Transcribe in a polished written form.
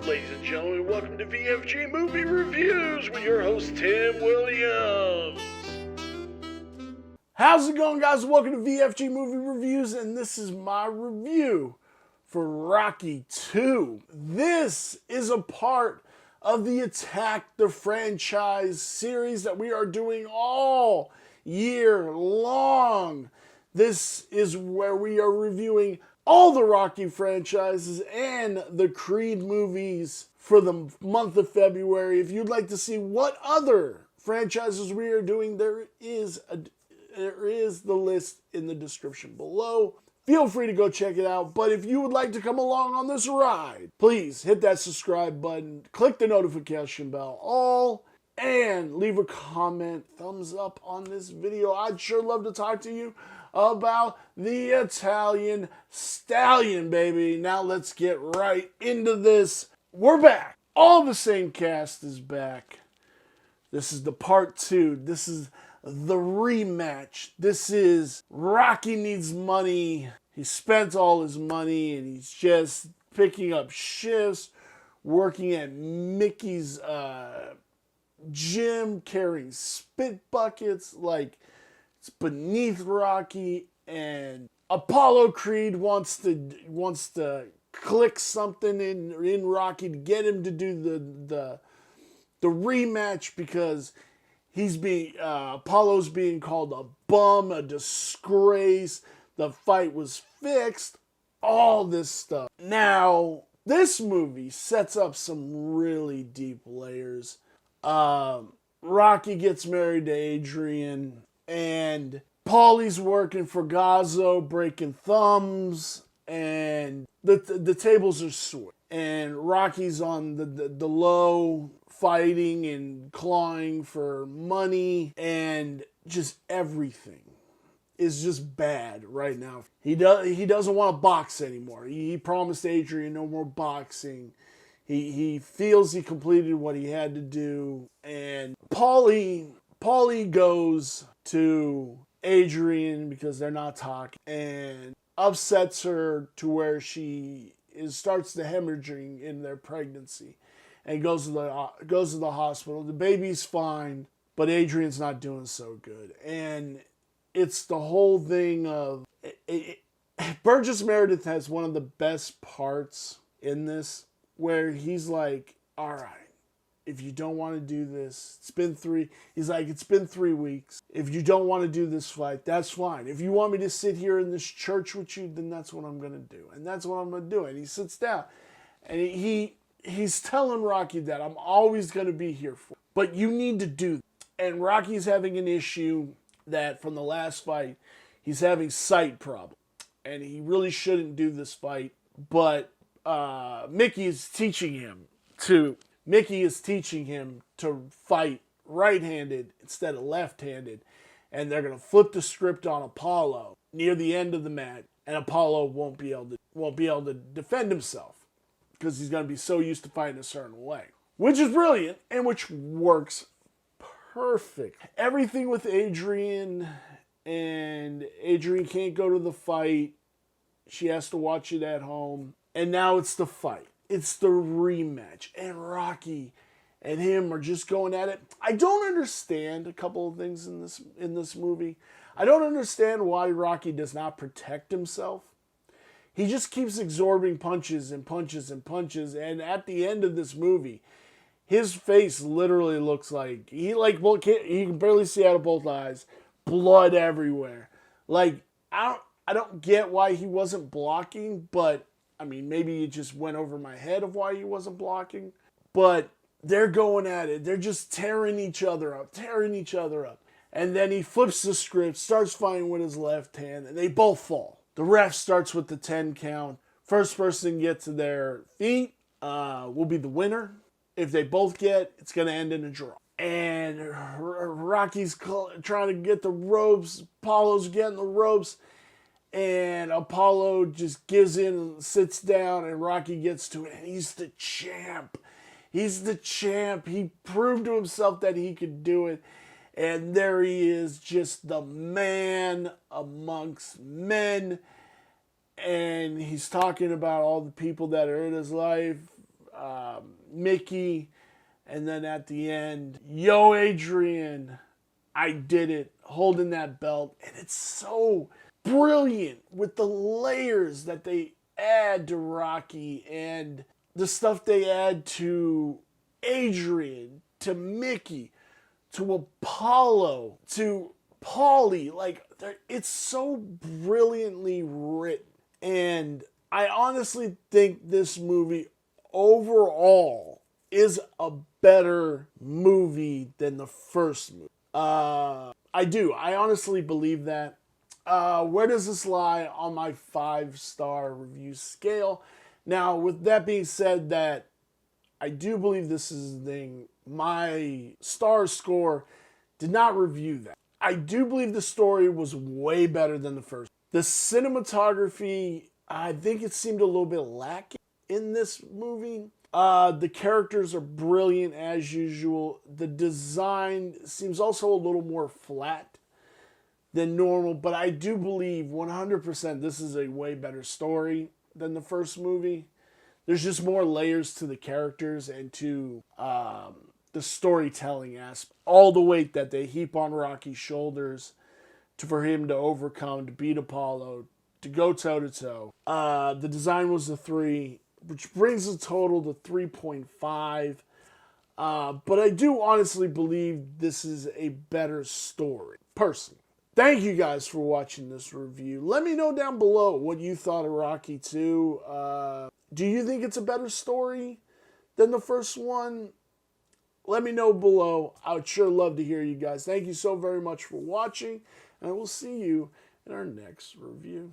Ladies and gentlemen, welcome to VFG Movie Reviews with your host, Tim Williams. How's it going, guys? Welcome to VFG Movie Reviews, and this is my review for Rocky 2. This is a part of the Attack the Franchise series that we are doing all year long. This is where we are reviewing all the Rocky franchises and the Creed movies for the month of February. If you'd like to see what other franchises we are doing, there is the list in the description below. Feel free to go check it out. But if you would like to come along on this ride, please hit that subscribe button, click the notification bell, all, and leave a comment, thumbs up on this video. I'd sure love to talk to you about the Italian Stallion, baby. Now let's get right into this. We're back. All the same cast is back. This is the part 2. This is the rematch. This is Rocky needs money. He spent all his money and he's just picking up shifts, working at Mickey's gym, carrying spit buckets. Like, it's beneath Rocky, and Apollo Creed wants to click something in Rocky to get him to do the rematch because Apollo's being called a bum, a disgrace. The fight was fixed, all this stuff. Now, this movie sets up some really deep layers. Rocky gets married to Adrian, and Paulie's working for Gazzo, breaking thumbs, and the tables are switched. And Rocky's on the low, fighting and clawing for money, and just everything is just bad right now. He doesn't want to box anymore. He promised Adrian no more boxing. He feels he completed what he had to do, and Paulie goes to Adrian because they're not talking, and upsets her to where she starts the hemorrhaging in their pregnancy, and goes to the hospital. The baby's fine, but Adrian's not doing so good, and it's the whole thing of Burgess Meredith has one of the best parts in this, where he's like, all right, if you don't want to do this, it's been 3 weeks. If you don't want to do this fight, that's fine. If you want me to sit here in this church with you, then that's what I'm going to do. And that's what I'm going to do. And he sits down, and he's telling Rocky that I'm always going to be here for you, but you need to do this. And Rocky's having an issue that from the last fight, he's having sight problems. And he really shouldn't do this fight, but Mickey is teaching him to fight right-handed instead of left-handed, and they're going to flip the script on Apollo near the end of the match, and Apollo won't be able to defend himself because he's going to be so used to fighting a certain way, which is brilliant and which works perfect. Everything with Adrian, and Adrian can't go to the fight. She has to watch it at home. And now it's the fight. It's the rematch. And Rocky and him are just going at it. I don't understand a couple of things in this movie. I don't understand why Rocky does not protect himself. He just keeps absorbing punches and punches and punches. And at the end of this movie, his face literally looks like he can barely see out of both eyes. Blood everywhere. Like, I don't get why he wasn't blocking, but I mean, maybe it just went over my head of why he wasn't blocking. But they're going at it. They're just tearing each other up. And then he flips the script, starts fighting with his left hand, and they both fall. The ref starts with the 10 count. First person to get to their feet will be the winner. If they both get, it's going to end in a draw. And Rocky's trying to get the ropes. Apollo's getting the ropes. And Apollo just gives in and sits down, and Rocky gets to it. And he's the champ. He proved to himself that he could do it. And there he is, just the man amongst men. And he's talking about all the people that are in his life. Mickey, and then at the end, yo, Adrian, I did it, holding that belt. And it's so brilliant with the layers that they add to Rocky and the stuff they add to Adrian, to Mickey, to Apollo, to Paulie. Like, it's so brilliantly written. And I honestly think this movie overall is a better movie than the first movie. I do. I honestly believe that. Where does this lie on my 5-star review scale? Now, with that being said, that I do believe this is the thing. My star score did not review that. I do believe the story was way better than the first. The cinematography, I think it seemed a little bit lacking in this movie. The characters are brilliant as usual. The design seems also a little more flat than normal, but I do believe 100% this is a way better story than the first movie. There's just more layers to the characters and to the storytelling aspect. All the weight that they heap on Rocky's shoulders for him to overcome, to beat Apollo, to go toe-to-toe. The design was a 3, which brings the total to 3.5. But I do honestly believe this is a better story, personally. Thank you guys for watching this review. Let me know down below what you thought of Rocky 2. Do you think it's a better story than the first one? Let me know below. I would sure love to hear you guys. Thank you so very much for watching, and I will see you in our next review.